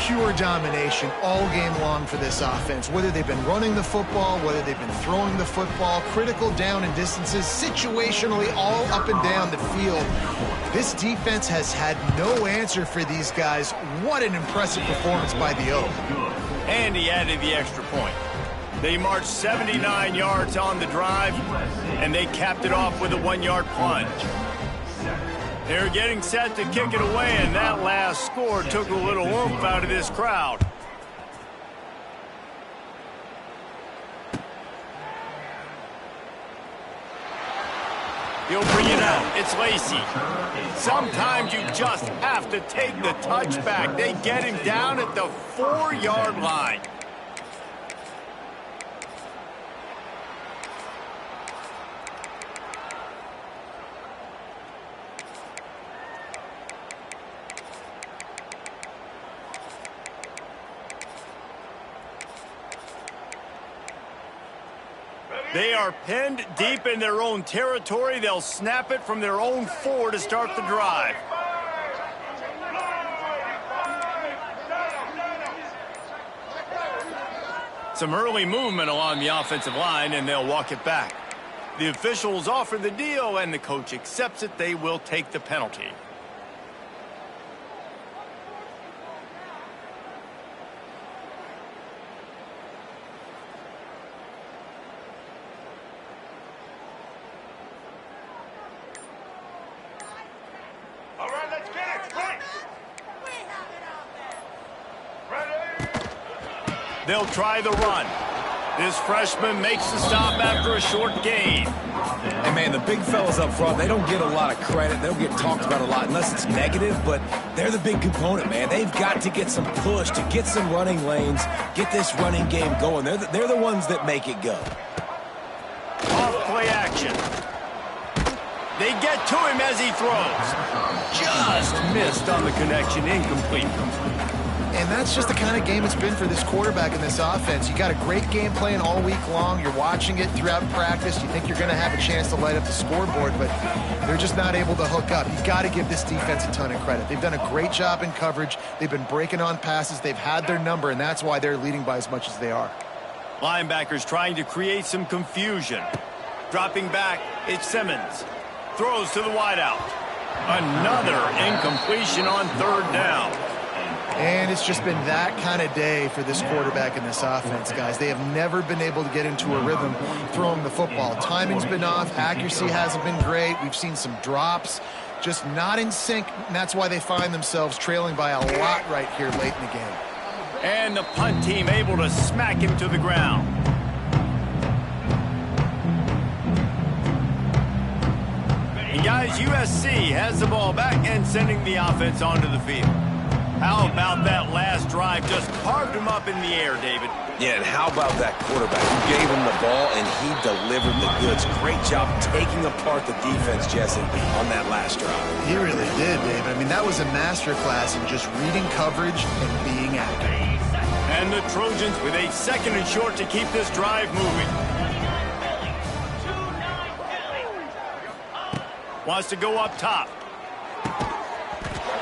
[SPEAKER 2] Pure domination all game long for this offense. Whether they've been running the football, whether they've been throwing the football, critical down and distances, situationally all up and down the field. This defense has had no answer for these guys. What an impressive performance by the O.
[SPEAKER 1] And he added the extra point. They marched 79 yards on the drive, and they capped it off with a 1-yard plunge. They're getting set to kick it away, and that last score took a little oomph out of this crowd. He'll bring it out. It's Lacy. Sometimes you just have to take the touchback. They get him down at the 4-yard line. They are pinned deep in their own territory. They'll snap it from their own 4 to start the drive. Some early movement along the offensive line, and they'll walk it back. The officials offer the deal, and the coach accepts it. They will take the penalty.
[SPEAKER 5] All right, let's get it. Right. Ready?
[SPEAKER 1] They'll try the run. This freshman makes the stop after a short gain.
[SPEAKER 3] And, man, the big fellas up front, they don't get a lot of credit. They don't get talked about a lot unless it's negative, but they're the big component, man. They've got to get some push, to get some running lanes, get this running game going. They're the ones that make it go.
[SPEAKER 1] Off play action. They get to him as he throws. Just missed on the connection, incomplete.
[SPEAKER 2] And that's just the kind of game it's been for this quarterback in this offense. You got a great game plan all week long. You're watching it throughout practice. You think you're going to have a chance to light up the scoreboard, but they're just not able to hook up. You've got to give this defense a ton of credit. They've done a great job in coverage. They've been breaking on passes. They've had their number, and that's why they're leading by as much as they are.
[SPEAKER 1] Linebackers trying to create some confusion. Dropping back, it's Simmons. Throws to the wideout. Another incompletion on 3rd down.
[SPEAKER 2] And it's just been that kind of day for this quarterback in this offense, guys. They have never been able to get into a rhythm throwing the football. Timing's been off. Accuracy hasn't been great. We've seen some drops, just not in sync, and that's why they find themselves trailing by a lot right here late in the game.
[SPEAKER 1] And the punt team able to smack him to the ground. And guys, USC has the ball back and sending the offense onto the field. How about that last drive? Just carved him up in the air, David.
[SPEAKER 3] Yeah, and how about that quarterback who gave him the ball and he delivered the goods? Great job taking apart the defense, Jesse, on that last drive.
[SPEAKER 2] He really did, David. I mean, that was a masterclass in just reading coverage and being accurate.
[SPEAKER 1] And the Trojans with a 2nd and short to keep this drive moving. Wants to go up top.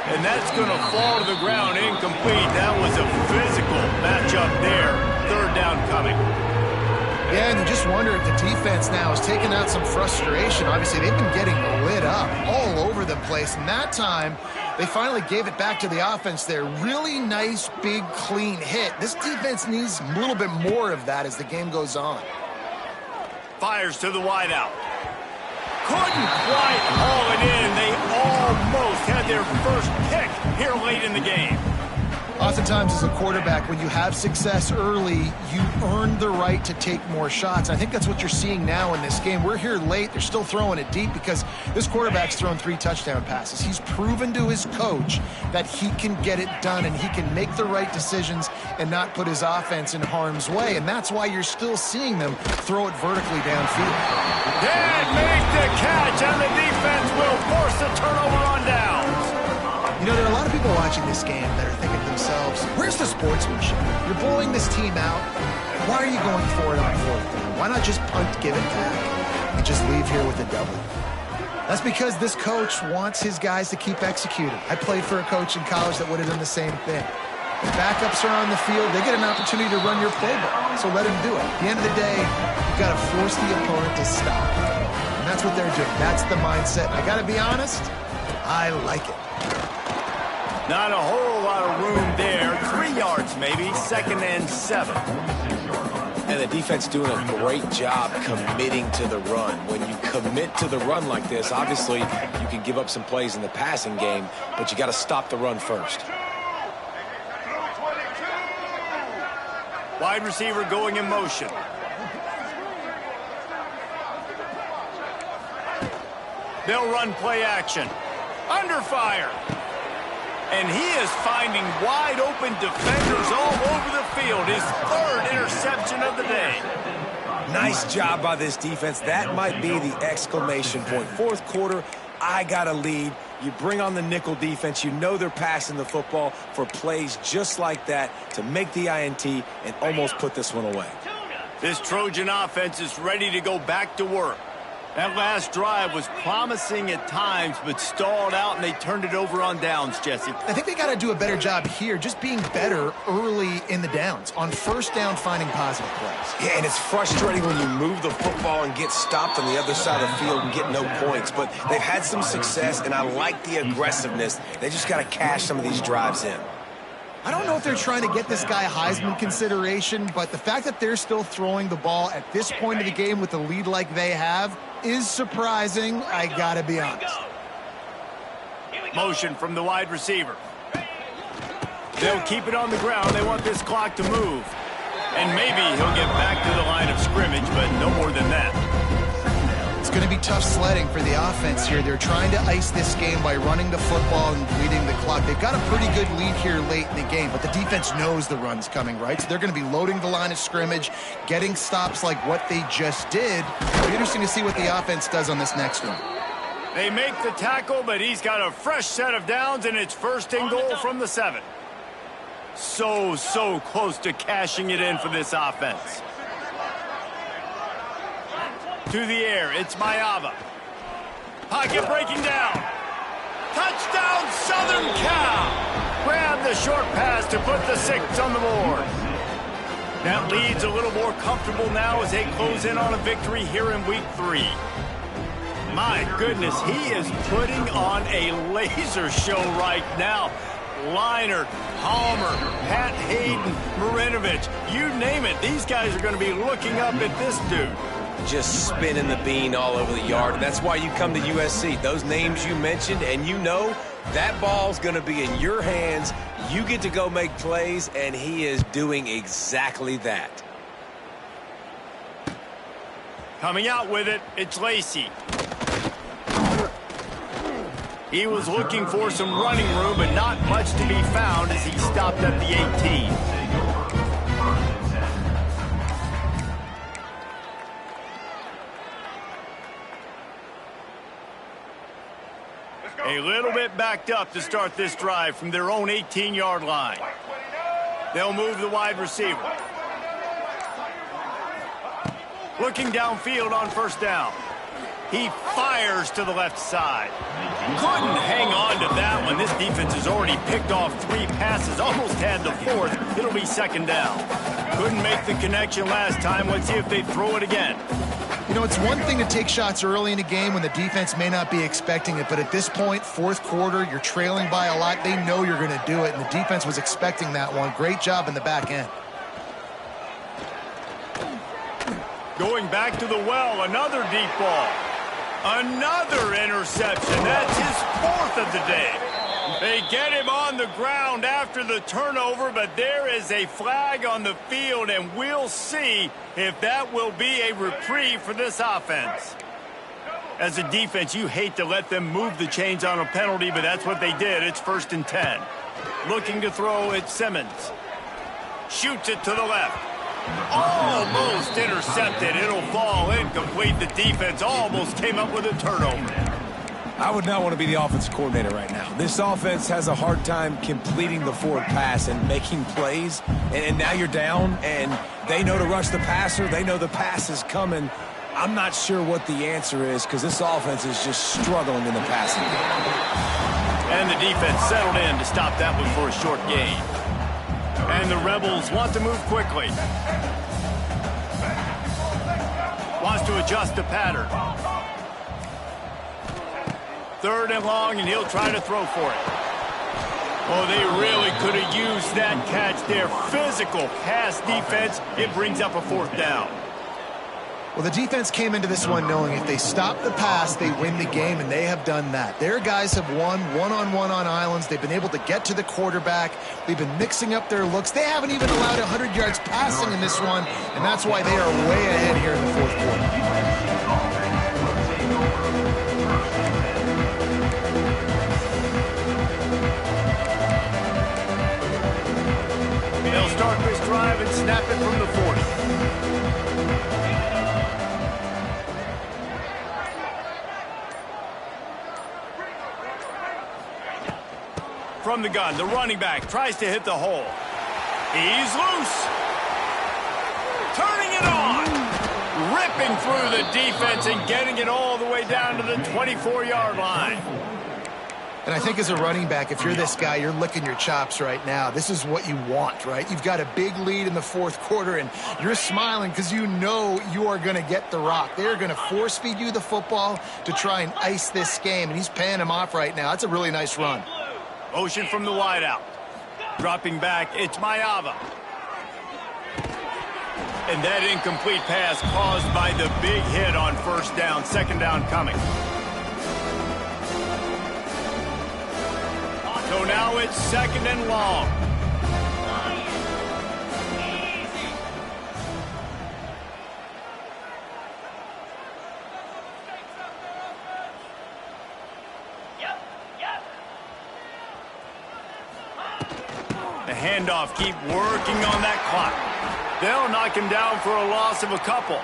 [SPEAKER 1] And that's going to fall to the ground, incomplete. That was a physical matchup there. 3rd down coming.
[SPEAKER 2] Yeah, and you just wonder if the defense now has taken out some frustration. Obviously, they've been getting lit up all over the place. And that time, they finally gave it back to the offense there. Really nice, big, clean hit. This defense needs a little bit more of that as the game goes on.
[SPEAKER 1] Fires to the wideout. Couldn't quite haul it in. They almost had their first pick here late in the game.
[SPEAKER 2] Oftentimes as a quarterback, when you have success early, you earn the right to take more shots. I think that's what you're seeing now in this game. We're here late. They're still throwing it deep because this quarterback's thrown 3 touchdown passes. He's proven to his coach that he can get it done and he can make the right decisions and not put his offense in harm's way. And that's why you're still seeing them throw it vertically downfield.
[SPEAKER 1] Dad make the catch, and the defense will force a turnover on downs.
[SPEAKER 2] You know, there are a lot of people watching this game that are thinking to themselves, where's the sportsmanship? You're blowing this team out. Why are you going for it on 4th down? Why not just punt, give it back, and just leave here with a W? That's because this coach wants his guys to keep executing. I played for a coach in college that would have done the same thing. The backups are on the field. They get an opportunity to run your playbook, so let him do it. At the end of the day, you've got to force the opponent to stop. And that's what they're doing. That's the mindset. I got to be honest, I like it.
[SPEAKER 1] Not a whole lot of room there. 3 yards maybe, 2nd and 7.
[SPEAKER 3] And the defense doing a great job committing to the run. When you commit to the run like this, obviously you can give up some plays in the passing game, but you got to stop the run first.
[SPEAKER 1] Wide receiver going in motion. They'll run play action. Under fire. And he is finding wide open defenders all over the field. His 3rd interception of the day.
[SPEAKER 3] Nice job by this defense. That might be the exclamation point. 4th quarter, I got a lead. You bring on the nickel defense. You know they're passing the football for plays just like that to make the INT and almost put this one away.
[SPEAKER 1] This Trojan offense is ready to go back to work. That last drive was promising at times, but stalled out, and they turned it over on downs, Jesse.
[SPEAKER 2] I think they got to do a better job here, just being better early in the downs. On first down, finding positive plays.
[SPEAKER 3] Yeah, and it's frustrating when you move the football and get stopped on the other side of the field and get no points. But they've had some success, and I like the aggressiveness. They just got to cash some of these drives in.
[SPEAKER 2] I don't know if they're trying to get this guy Heisman consideration, but the fact that they're still throwing the ball at this point of the game with a lead like they have is surprising, I gotta be honest.
[SPEAKER 1] Motion from the wide receiver. They'll keep it on the ground. They want this clock to move. And maybe he'll get back to the line of scrimmage, but no more than that.
[SPEAKER 2] It's going to be tough sledding for the offense here. They're trying to ice this game by running the football and bleeding the clock. They've got a pretty good lead here late in the game, but the defense knows the run's coming, right? So they're going to be loading the line of scrimmage, getting stops like what they just did. It'll be interesting to see what the offense does on this next one.
[SPEAKER 1] They make the tackle, but he's got a fresh set of downs, and it's first and goal from the 7. So close to cashing it in for this offense. To the air, it's Maiava. Pocket breaking down. Touchdown, Southern Cal! Grab the short pass to put the 6 on the board. That lead's a little more comfortable now as they close in on a victory here in week 3. My goodness, he is putting on a laser show right now. Leinart, Palmer, Pat Hayden, Marinovich, you name it. These guys are going to be looking up at this dude.
[SPEAKER 3] Just spinning the bean all over the yard. And that's why you come to USC. Those names you mentioned, and you know that ball's going to be in your hands. You get to go make plays, and he is doing exactly that.
[SPEAKER 1] Coming out with it, it's Lacey. He was looking for some running room, but not much to be found as he stopped at the 18. A little bit backed up to start this drive from their own 18-yard line. They'll move the wide receiver. Looking downfield on first down. He fires to the left side. Couldn't hang on to that one. This defense has already picked off 3 passes, almost had the 4th. It'll be second down. Couldn't make the connection last time. Let's see if they throw it again.
[SPEAKER 2] You know, it's one thing to take shots early in a game when the defense may not be expecting it, but at this point, 4th quarter, you're trailing by a lot. They know you're going to do it, and the defense was expecting that one. Great job in the back end.
[SPEAKER 1] Going back to the well, another deep ball. Another interception. That's his 4th of the day. They get him on the ground after the turnover, but there is a flag on the field, and we'll see if that will be a reprieve for this offense. As a defense, you hate to let them move the chains on a penalty, but that's what they did. It's 1st and 10. Looking to throw, it's Simmons. Shoots it to the left. Almost intercepted. It'll fall incomplete. The defense almost came up with a turnover.
[SPEAKER 3] I would not want to be the offensive coordinator right now. This offense has a hard time completing the forward pass and making plays. And now you're down, and they know to rush the passer. They know the pass is coming. I'm not sure what the answer is because this offense is just struggling in the passing game.
[SPEAKER 1] And the defense settled in to stop that one for a short gain. And the Rebels want to move quickly. Wants to adjust the pattern. 3rd and long, and he'll try to throw for it. Oh, they really could have used that catch there. Physical pass defense. It brings up a 4th down.
[SPEAKER 2] Well, the defense came into this one knowing if they stop the pass, they win the game, and they have done that. Their guys have won one-on-one on islands. They've been able to get to the quarterback. They've been mixing up their looks. They haven't even allowed 100 yards passing in this one, and that's why they are way ahead here in the 4th quarter.
[SPEAKER 1] They'll start this drive and snap it from the 40. From the gun, the running back tries to hit the hole. He's loose. turning it on. Ripping through the defense and getting it all the way down to the 24-yard line.
[SPEAKER 2] And I think as a running back, if you're this guy, you're licking your chops right now. This is what you want, right? You've got a big lead in the fourth quarter, and you're smiling because you know you are going to get the rock. They're going to force feed you the football to try and ice this game, and he's paying him off right now. That's a really nice run.
[SPEAKER 1] Motion from the wideout. Dropping back, it's Mayava. And that incomplete pass caused by the big hit on first down. Second down coming. So now it's second and long. The handoff, keep working on that clock. They'll knock him down for a loss of a couple.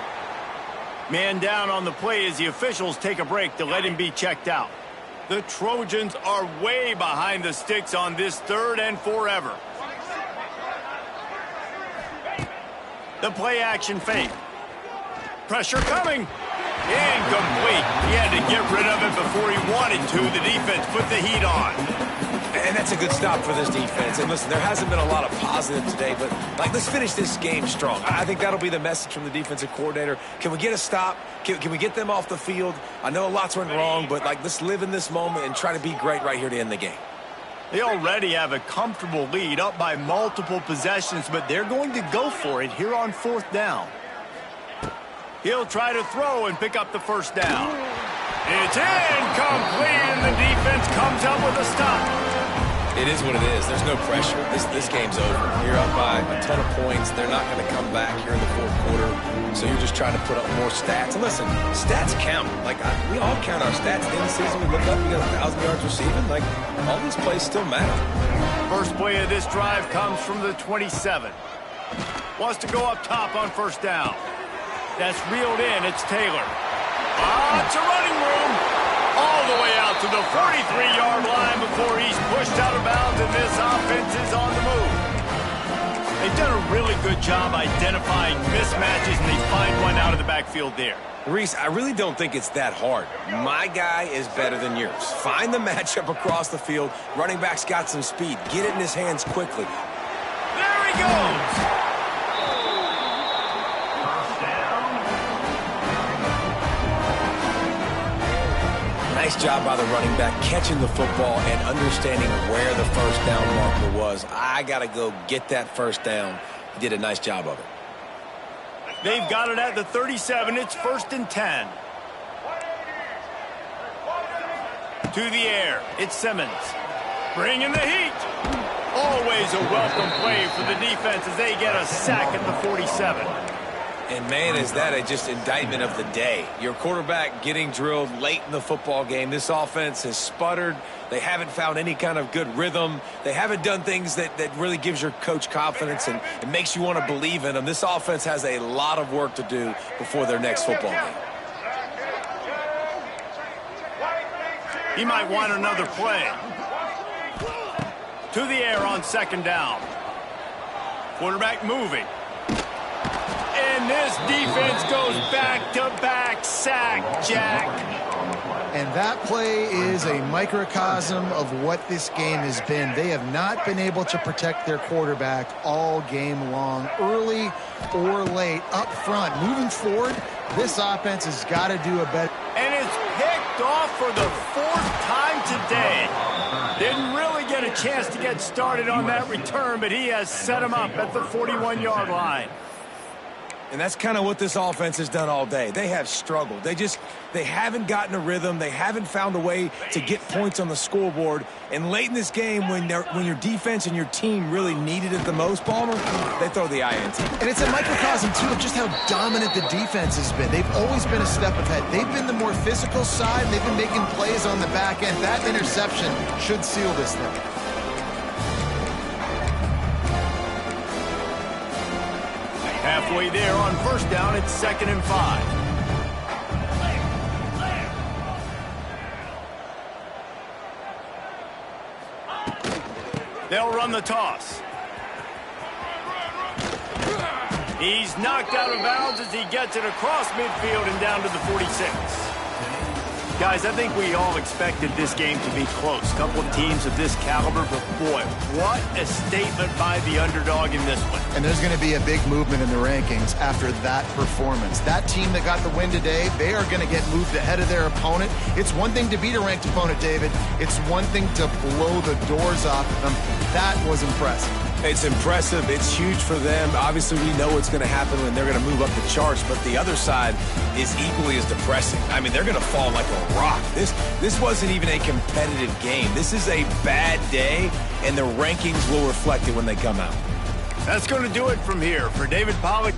[SPEAKER 1] Man down on the play as the officials take a break to let him be checked out. The Trojans are way behind the sticks on this third and forever. The play action fake. Pressure coming. Incomplete. He had to get rid of it before he wanted to. The defense put the heat on.
[SPEAKER 3] And that's a good stop for this defense. And listen, there hasn't been a lot of positive today, but let's finish this game strong. I think that'll be the message from the defensive coordinator. Can we get a stop? Can we get them off the field? I know lots went wrong, but let's live in this moment and try to be great right here to end the game.
[SPEAKER 1] They already have a comfortable lead up by multiple possessions, but they're going to go for it here on fourth down. He'll try to throw and pick up the first down. It's incomplete, and the defense comes up with a stop.
[SPEAKER 3] It is what it is. There's no pressure. This game's over. You're up by a ton of points. They're not going to come back here in the fourth quarter. So you're just trying to put up more stats. And listen, stats count. We all count our stats. In the season, we look up, we got 1,000 yards receiving. All these plays still matter.
[SPEAKER 1] First play of this drive comes from the 27. Wants to go up top on first down. That's reeled in. It's Taylor. It's a running room. All the way out to the 43-yard line before he's pushed out of bounds, and this offense is on the move. They've done a really good job identifying mismatches, and they find one out of the backfield there.
[SPEAKER 3] Reese, I really don't think it's that hard. My guy is better than yours. Find the matchup across the field. Running back's got some speed. Get it in his hands quickly.
[SPEAKER 1] There he goes.
[SPEAKER 3] Nice job by the running back catching the football and understanding where the first down marker was. I got to go get that first down. He did a nice job of it.
[SPEAKER 1] They've got it at the 37. It's first and 10. To the air. It's Simmons. Bringing the heat. Always a welcome play for the defense as they get a sack at the 47.
[SPEAKER 3] And, man, is that a just indictment of the day. Your quarterback getting drilled late in the football game. This offense has sputtered. They haven't found any kind of good rhythm. They haven't done things that really gives your coach confidence and it makes you want to believe in them. This offense has a lot of work to do before their next football game.
[SPEAKER 1] He might want another play. To the air on second down. Quarterback moving. And this defense goes back-to-back sack, Jack.
[SPEAKER 2] And that play is a microcosm of what this game has been. They have not been able to protect their quarterback all game long, early or late, up front. Moving forward, this offense has got to do a better.
[SPEAKER 1] And it's picked off for the fourth time today. Didn't really get a chance to get started on that return, but he has set him up at the 41-yard line.
[SPEAKER 3] And that's kind of what this offense has done all day. They have struggled. They haven't gotten a rhythm. They haven't found a way to get points on the scoreboard. And late in this game, when your defense and your team really needed it the most, Palmer, they throw the INT.
[SPEAKER 2] And it's a microcosm, too, of just how dominant the defense has been. They've always been a step ahead. They've been the more physical side, and they've been making plays on the back end. That interception should seal this thing.
[SPEAKER 1] Halfway there on first down, it's second and 5. They'll run the toss. He's knocked out of bounds as he gets it across midfield and down to the 46. Guys, I think we all expected this game to be close. Couple of teams of this caliber, but boy, what a statement by the underdog in this one.
[SPEAKER 2] And there's going to be a big movement in the rankings after that performance. That team that got the win today, they are going to get moved ahead of their opponent. It's one thing to beat a ranked opponent, David. It's one thing to blow the doors off of them. That was impressive.
[SPEAKER 3] It's impressive. It's huge for them. Obviously, we know what's going to happen when they're going to move up the charts, but the other side is equally as depressing. I mean, they're going to fall like a rock. This wasn't even a competitive game. This is a bad day, and the rankings will reflect it when they come out.
[SPEAKER 1] That's going to do it from here. For David Pollack.